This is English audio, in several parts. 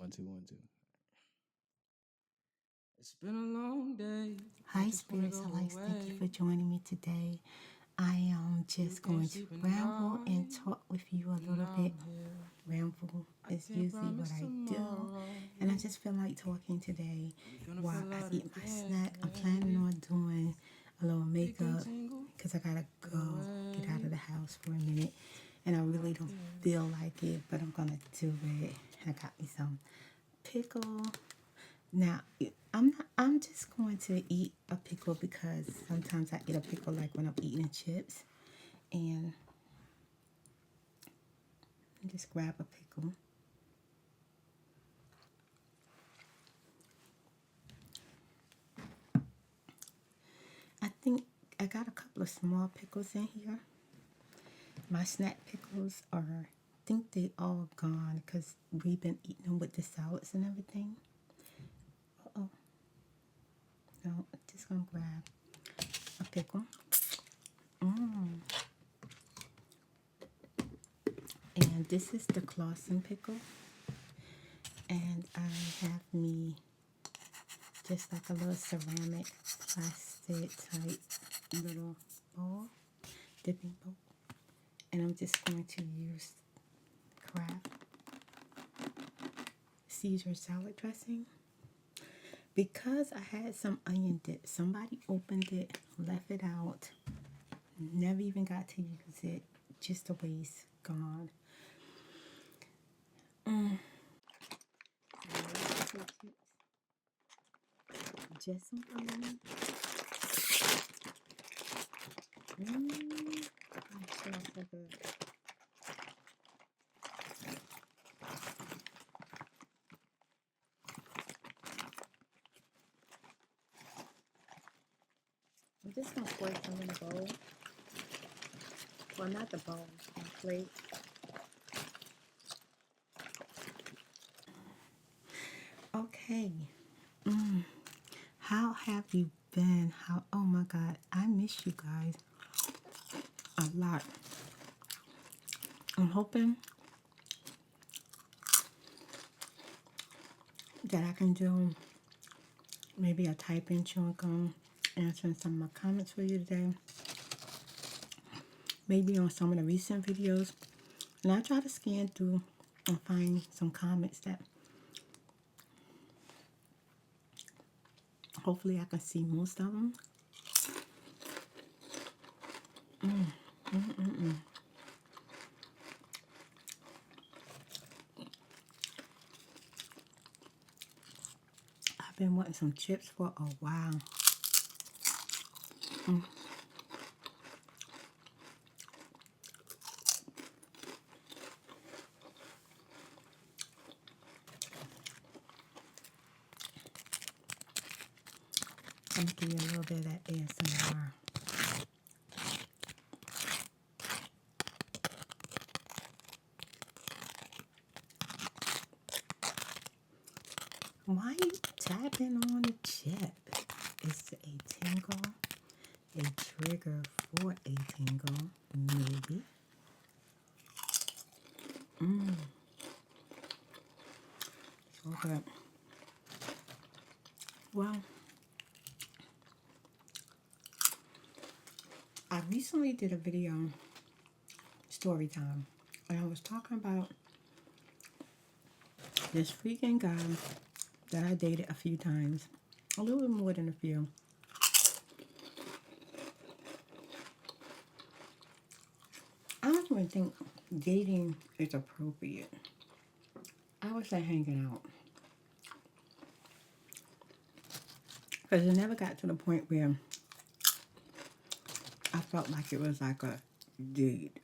One, two, one, two. It's been a long day. Hi, Spirits of Life. Thank you for joining me today. I am just going to ramble and talk with you a little bit. Ramble is usually what I do, and I just feel like talking today while I eat my snack. I'm planning on doing a little makeup because I gotta go get out of the house for a minute, and I really don't feel like it, but I'm gonna do it. I got me some pickle. Now, I'm just going to eat a pickle because sometimes I eat a pickle like when I'm eating chips. And just grab a pickle. I think I got a couple of small pickles in here. My snack pickles are, I think they all gone because we've been eating them with the salads and everything. Uh-oh. No, I'm just going to grab a pickle. And this is the Clausen pickle. And I have me just like a little ceramic plastic type little bowl, dipping bowl. And I'm just going to use Kraft Caesar salad dressing. Because I had some onion dip, somebody opened it, left it out, never even got to use it, just a waste, gone. Just some onion. I'm sure it's so good. I'm just going to pour some in the bowl. Well, not the bowl, my plate. Okay. How have you been? Oh my God, I miss you guys a lot. I'm hoping that I can do maybe a typing chunk on answering some of my comments for you today. Maybe on some of the recent videos. And I try to scan through and find some comments that hopefully I can see most of them. I've been wanting some chips for a while. I'm going to give you a little bit of that ASMR. Why are you tapping on the chip? Is it a tingle? A trigger for a tingle? Maybe. So good. Well, I recently did a video, story time, and I was talking about this freaking guy that I dated a few times, a little bit more than a few. I don't even think dating is appropriate. I would say hanging out. Because it never got to the point where I felt like it was like a date.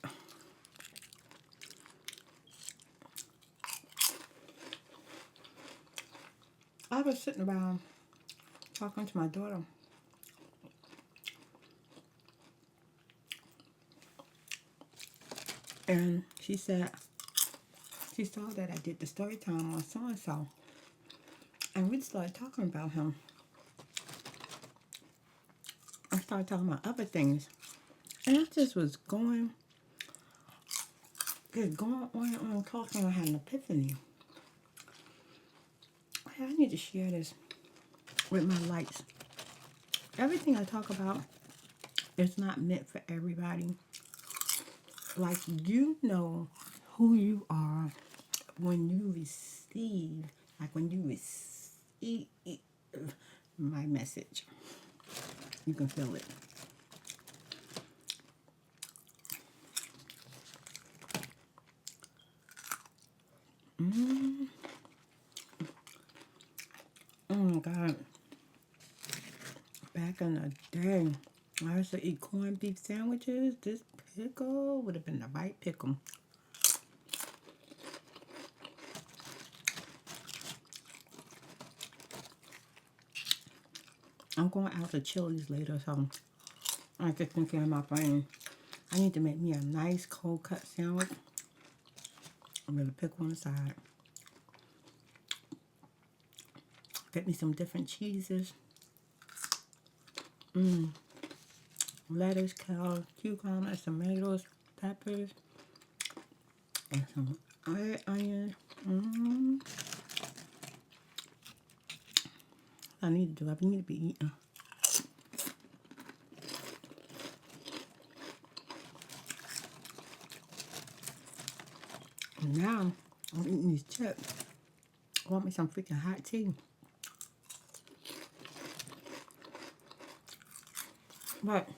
I was sitting around talking to my daughter. And she said, she saw that I did the story time on so-and-so. And we started talking about him. I started talking about other things. And I just was going on and on talking. I had an epiphany. Okay, I need to share this with my lights. Everything I talk about is not meant for everybody. Like, you know who you are when you receive, my message. You can feel it. Oh my God. Back in the day, I used to eat corned beef sandwiches. This pickle would have been the right pickle. I'm going out to Chili's later, so I just thinking in my brain, I need to make me a nice cold cut sandwich with a pickle on the side. Get me some different cheeses. Lettuce, kale, cucumbers, tomatoes, peppers, and some red onions. I need to be eating. Now, I'm eating these chips. I want me some freaking hot tea. But,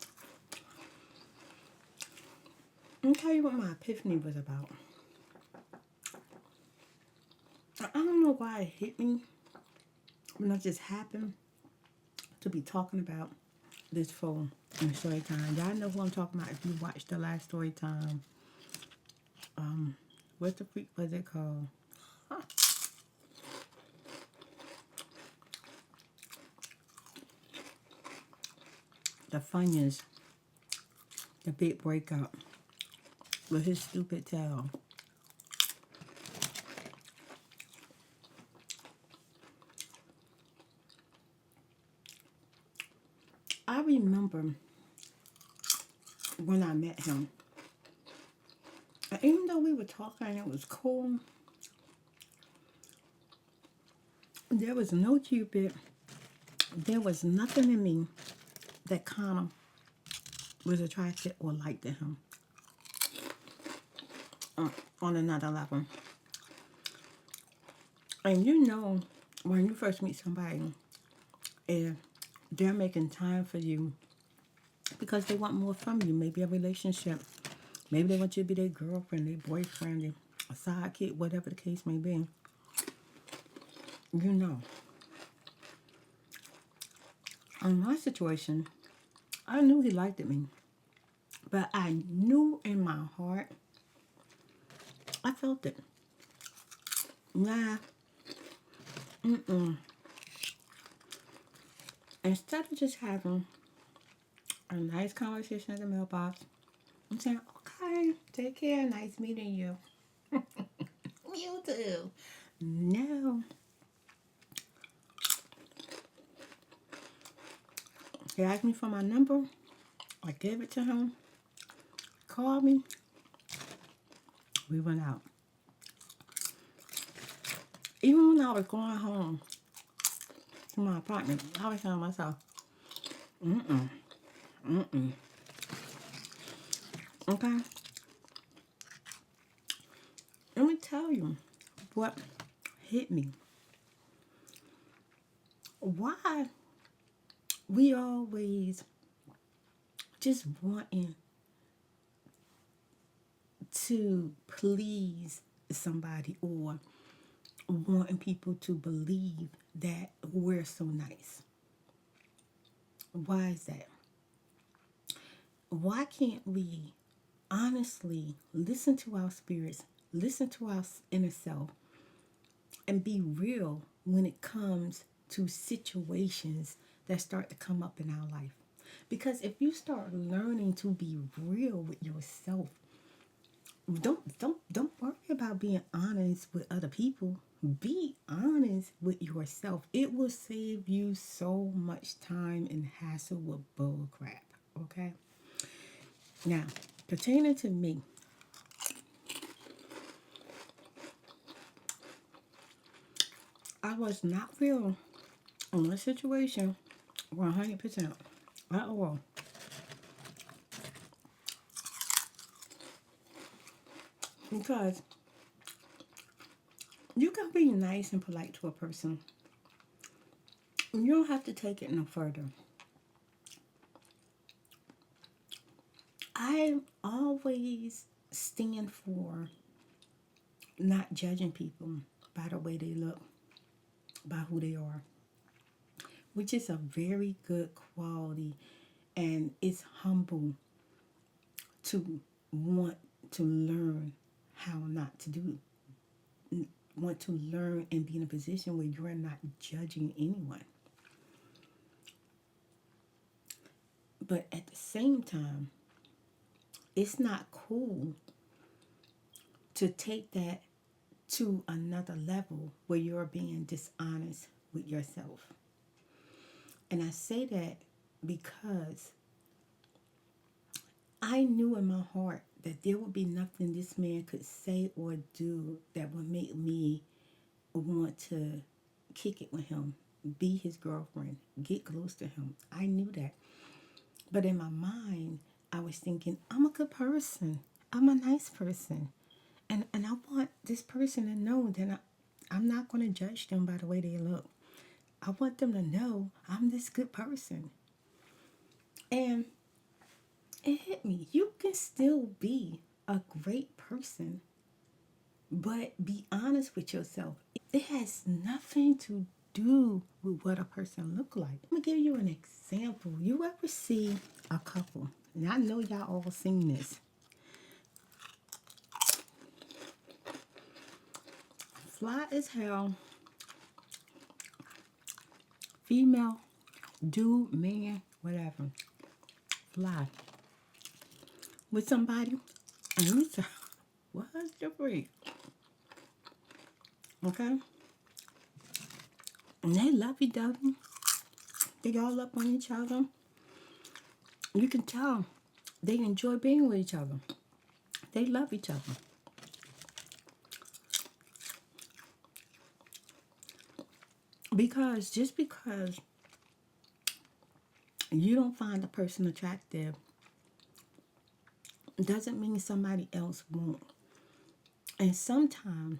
let me tell you what my epiphany was about. I don't know why it hit me when I just happened to be talking about this phone in story time. Y'all know who I'm talking about if you watched the last story time. What the freak was it called? The Funyuns. The big breakup with his stupid tail. I remember when I met him. And even though we were talking and it was cool, there was no Cupid. There was nothing in me that kind of was attracted or liked him on another level. And you know, when you first meet somebody, if they're making time for you because they want more from you, maybe a relationship, maybe they want you to be their girlfriend, their boyfriend, their sidekick, whatever the case may be, you know. In my situation, I knew he liked me, but I knew in my heart, I felt it. Nah, Instead of just having a nice conversation at the mailbox, I'm saying, okay, take care, nice meeting you. You too. No. He asked me for my number. I gave it to him. Called me. We went out. Even when I was going home to my apartment, I was telling myself, okay? Let me tell you what hit me. Why we always just wanting to please somebody or wanting people to believe that we're so nice. Why is that? Why can't we honestly listen to our spirits, listen to our inner self, and be real when it comes to situations that start to come up in our life? Because if you start learning to be real with yourself, don't worry about being honest with other people. Be honest with yourself. It will save you so much time and hassle with bull crap. Okay? Now, pertaining to me, I was not real on the situation 100% at all. Because you can be nice and polite to a person. You don't have to take it no further. I always stand for not judging people by the way they look, by who they are, which is a very good quality, and it's humble to want to learn how not to do, want to learn and be in a position where you're not judging anyone. But at the same time, it's not cool to take that to another level where you're being dishonest with yourself. And I say that because I knew in my heart that there would be nothing this man could say or do that would make me want to kick it with him, be his girlfriend, get close to him. I knew that. But in my mind, I was thinking, I'm a good person. I'm a nice person. And I want this person to know that I'm not going to judge them by the way they look. I want them to know I'm this good person. And it hit me. You can still be a great person, but be honest with yourself. It has nothing to do with what a person look like. Let me give you an example. You ever see a couple, and I know y'all all seen this. Fly as hell, female, dude, man, whatever, fly with somebody, and you say, what's your breed? Okay? And they love each other. They all up on each other. You can tell they enjoy being with each other. They love each other. Because just because you don't find a person attractive doesn't mean somebody else won't. And sometimes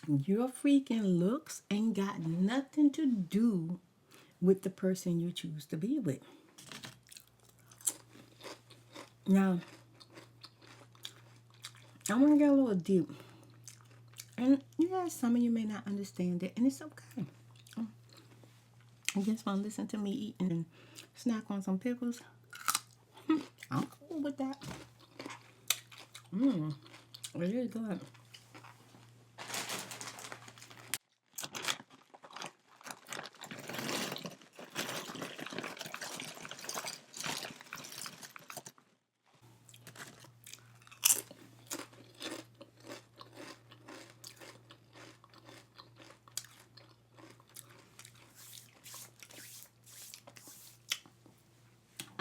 your freaking looks ain't got nothing to do with the person you choose to be with. Now, I want to get a little deep. And yeah, some of you may not understand it, and it's okay. You just want to listen to me eat and snack on some pickles. I'm cool with that. It is good.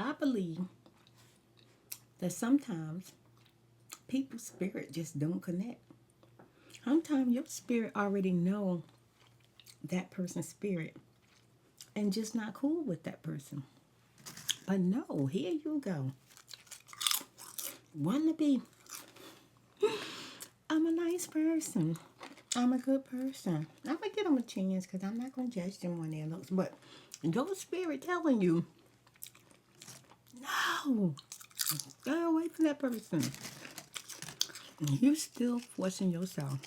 I believe that sometimes people's spirit just don't connect. Sometimes your spirit already know that person's spirit and just not cool with that person. But no, here you go. Want to be, I'm a nice person. I'm a good person. I'm going to give them a chance because I'm not going to judge them on their looks. But your spirit telling you, no, stay away from that person. And you still forcing yourself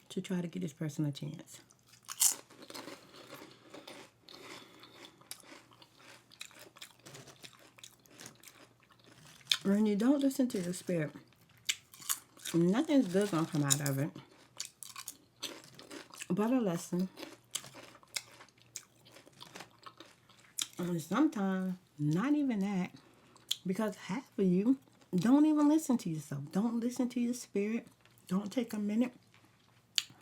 to try to give this person a chance. When you don't listen to your spirit, nothing's good gonna come out of it but a lesson. And sometimes not even that, because half of you don't even listen to yourself. Don't listen to your spirit. Don't take a minute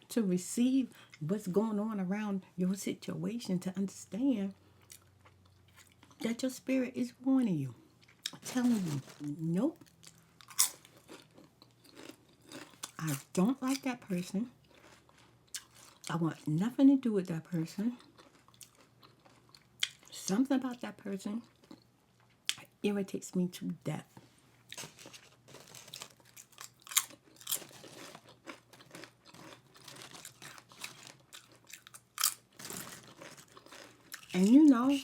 to receive what's going on around your situation to understand that your spirit is warning you, telling you, nope, I don't like that person. I want nothing to do with that person. Something about that person irritates me to death. And you know,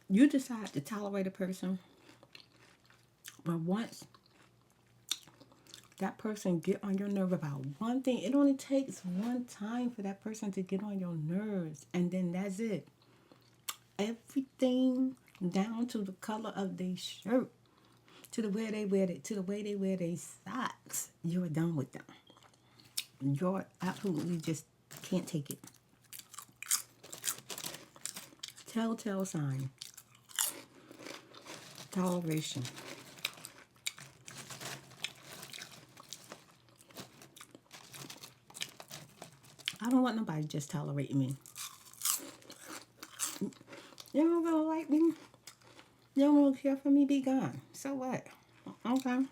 you decide to tolerate a person, but once that person get on your nerve about one thing, it only takes one time for that person to get on your nerves, and then that's it. Everything down to the color of their shirt, to the way they wear it, to the way they wear their socks, you're done with them. You're absolutely just can't take it. Telltale sign. Toleration. I don't want nobody just tolerating me. You don't really like me. You don't really care for me, be gone. So what? Okay.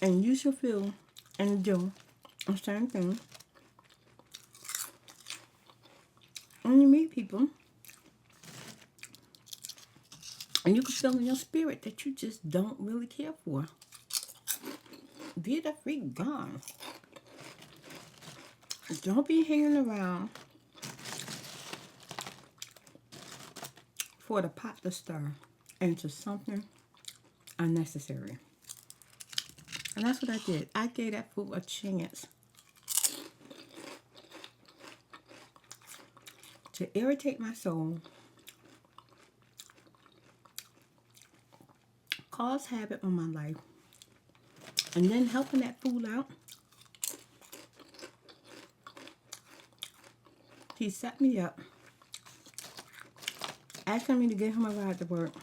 And you should feel and do the same thing. When you meet people, and you can feel in your spirit that you just don't really care for. Be the freak gone. Don't be hanging around for the pot to stir into something unnecessary. And that's what I did. I gave that fool a chance to irritate my soul, cause havoc on my life, and then helping that fool out. He set me up, asking me to give him a ride to work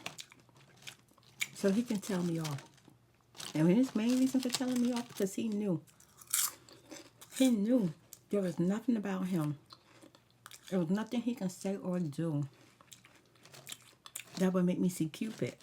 so he can tell me off. And his main reason for telling me off because he knew there was nothing about him. There was nothing he can say or do that would make me see Cupid.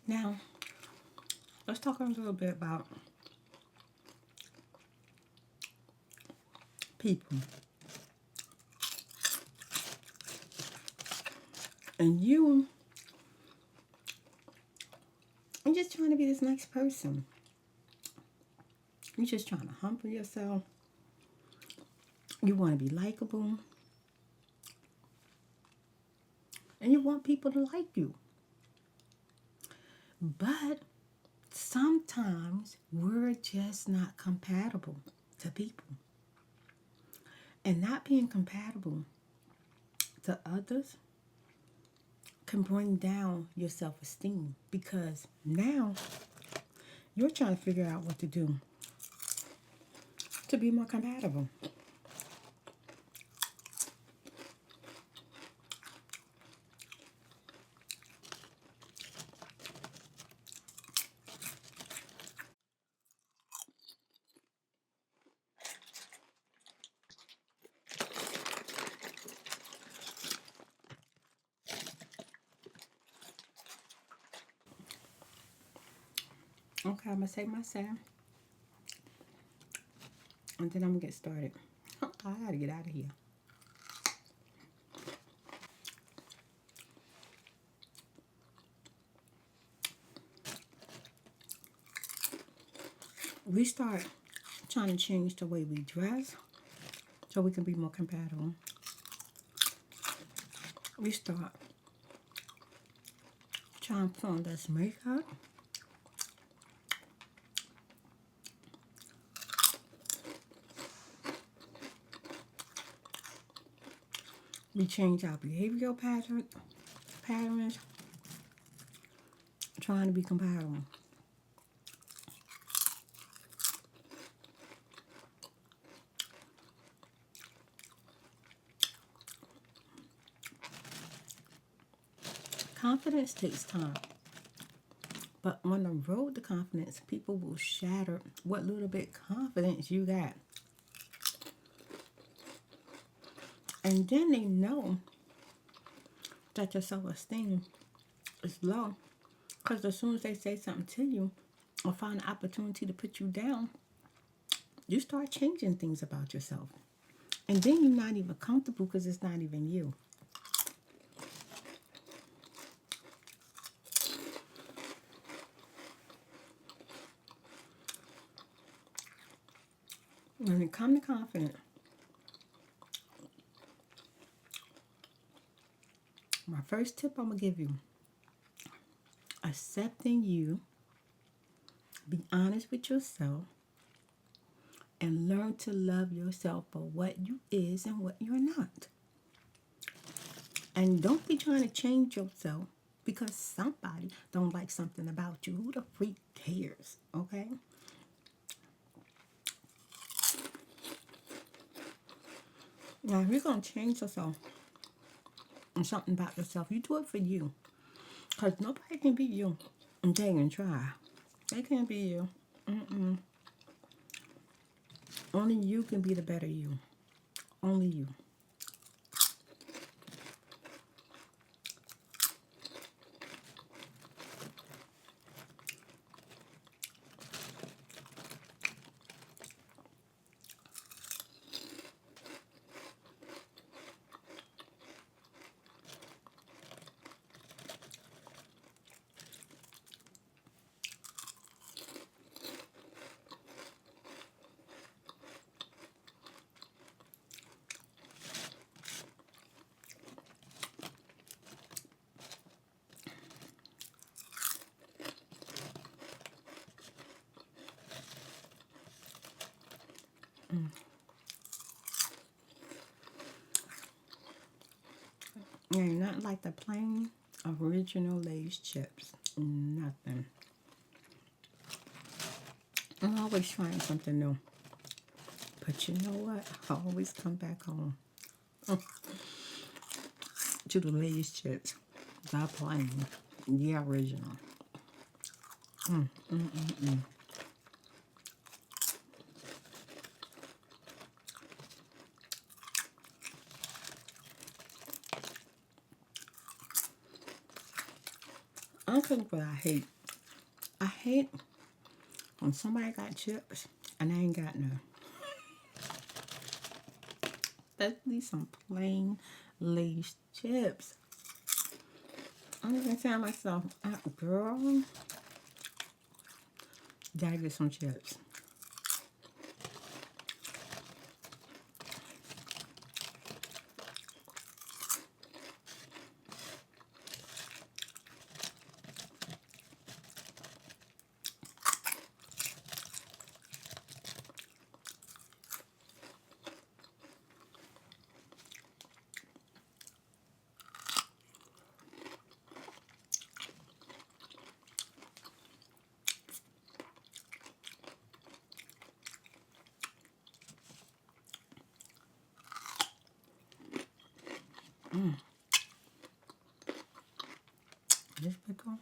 Now, let's talk a little bit about people. And you're just trying to be this nice person. You're just trying to humble yourself. You want to be likable. And you want people to like you. But sometimes we're just not compatible to people. And not being compatible to others can bring down your self-esteem, because now you're trying to figure out what to do to be more compatible. Okay, I'm going to say my say. And then I'm going to get started. I got to get out of here. We start trying to change the way we dress so we can be more compatible. We start Trying to put on this makeup. We change our behavioral patterns, trying to be compatible. Confidence takes time. But on the road to confidence, people will shatter what little bit confidence you got. And then they know that your self-esteem is low. Because as soon as they say something to you or find an opportunity to put you down, you start changing things about yourself. And then you're not even comfortable because it's not even you. When it comes to confidence, my first tip I'm going to give you, accepting you, be honest with yourself, and learn to love yourself for what you is and what you're not. And don't be trying to change yourself because somebody don't like something about you. Who the freak cares, okay? Now, if you're going to change yourself and something about yourself, you do it for you. Because nobody can be you. And they can try. They can't be you. Only you can be the better you. Only you. Ain't nothing like the plain original Lay's chips. Nothing. I'm always trying something new. But you know what? I always come back home to the Lay's chips. The plain. The original. I'll tell you what I hate. I hate when somebody got chips and I ain't got none. Especially some plain Lay's chips. I'm gonna tell myself, girl, gotta get some chips. This pickle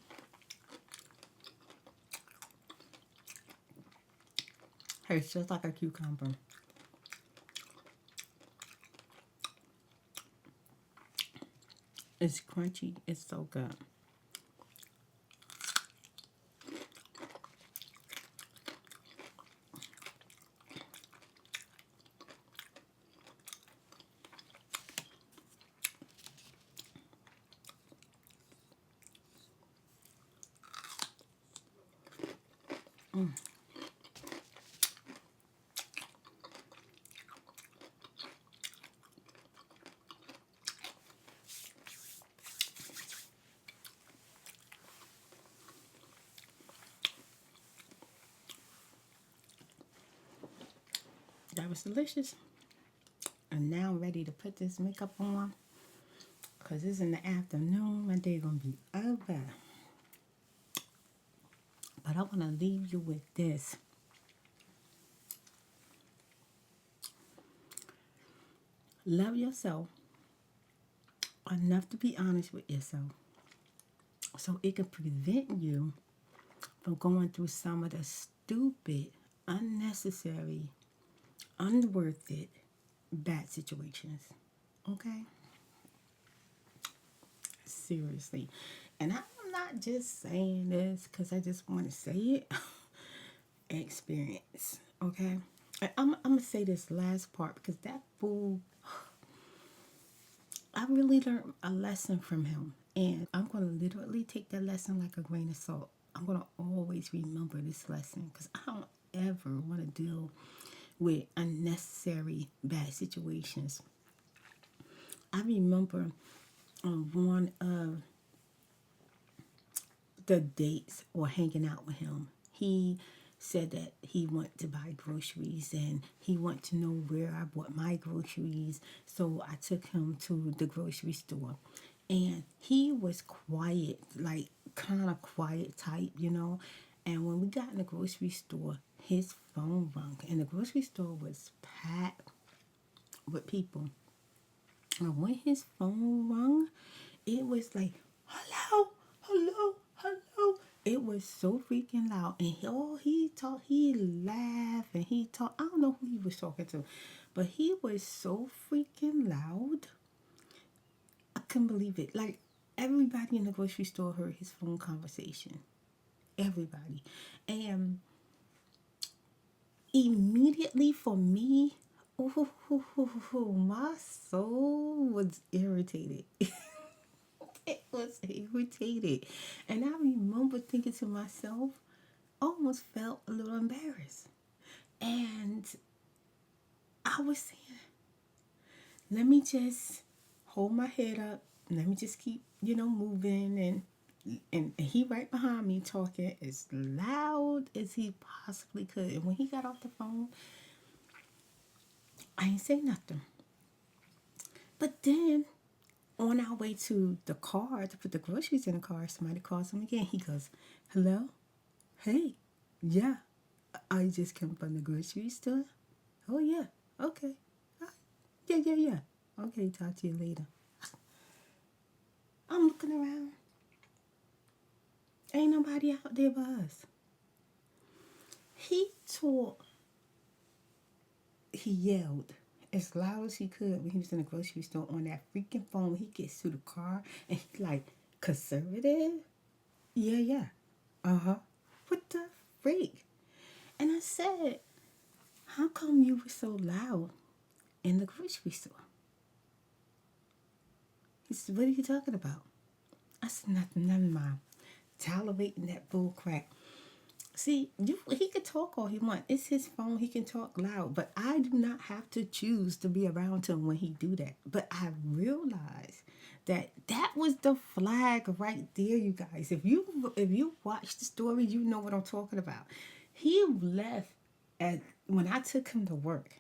tastes just like a cucumber. It's crunchy. It's so good. was delicious. And now I'm ready to put this makeup on because it's in the afternoon. My day gonna be over. But I want to leave you with this. Love yourself enough to be honest with yourself so it can prevent you from going through some of the stupid, unnecessary, unworth it, bad situations. Okay? Seriously. And I'm not just saying this because I just want to say it. Experience. Okay? I'm going to say this last part because that fool, I really learned a lesson from him. And I'm going to literally take that lesson like a grain of salt. I'm going to always remember this lesson because I don't ever want to deal with unnecessary bad situations. I remember on one of the dates or hanging out with him, he said that he wanted to buy groceries and he wanted to know where I bought my groceries. So I took him to the grocery store. And he was quiet, like kind of quiet type, you know. And when we got in the grocery store, his phone rang. And the grocery store was packed with people. And when his phone rang, it was like, hello, hello, hello. It was so freaking loud. And he laughed and he talked. I don't know who he was talking to, but he was so freaking loud. I couldn't believe it. Like, everybody in the grocery store heard his phone conversation. Everybody. And immediately for me, my soul was irritated. It was irritated. And I remember thinking to myself, almost felt a little embarrassed. And I was saying, let me just hold my head up. Let me just keep, moving. And he right behind me talking as loud as he possibly could. And when he got off the phone, I ain't say nothing. But then on our way to the car to put the groceries in the car, somebody calls him again. He goes, hello? Hey, yeah. I just came from the grocery store. Oh, yeah. Okay. Yeah. Okay, talk to you later. I'm looking around. Ain't nobody out there but us. He yelled as loud as he could when he was in the grocery store on that freaking phone. When he gets to the car and he's like, conservative? Yeah. Uh-huh. What the freak? And I said, how come you were so loud in the grocery store? He said, what are you talking about? I said, nothing, never mind. Tolerating that bull crap. See, he could talk all he wants. It's his phone. He can talk loud. But I do not have to choose to be around him when he do that. But I realized that was the flag right there, you guys. If you watch the story, you know what I'm talking about. He left when I took him to work,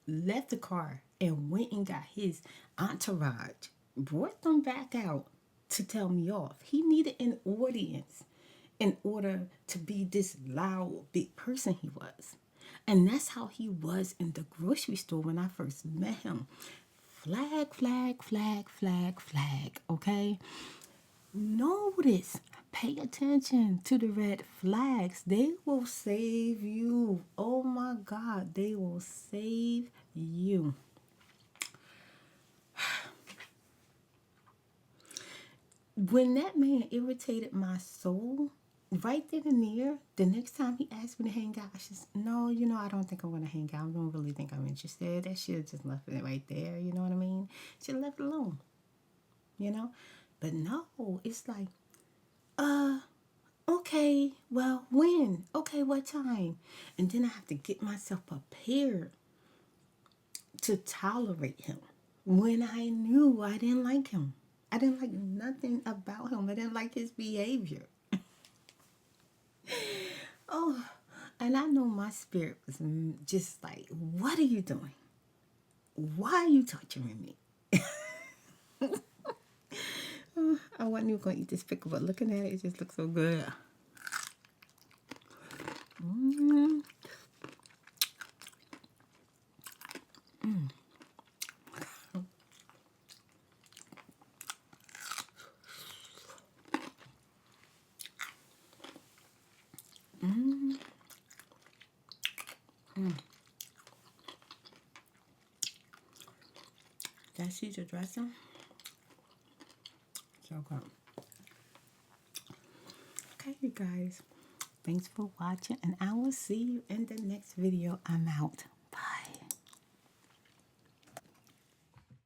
left the car and went and got his entourage, brought them back out to tell me off. He needed an audience in order to be this loud, big person he was. And that's how he was in the grocery store when I first met him. Flag, flag, flag, flag, flag, okay? Notice, pay attention to the red flags. They will save you. Oh my God, they will save you. When that man irritated my soul, right then and there, the next time he asked me to hang out, I just, no, I don't think I'm going to hang out. I don't really think I'm interested. That should have just left it right there, you know what I mean? Should have left it alone, But no, it's like, okay, well, when? Okay, what time? And then I have to get myself prepared to tolerate him when I knew I didn't like him. I didn't like nothing about him. I didn't like his behavior. Oh, And I know my spirit was just like, what are you doing? Why are you torturing me? I wasn't even going to eat this pickle, but looking at it, it just looks so good. Mm. Mm. Mm. Mm. That Caesar dressing, so good. Okay, you guys. Thanks for watching, and I will see you in the next video. I'm out.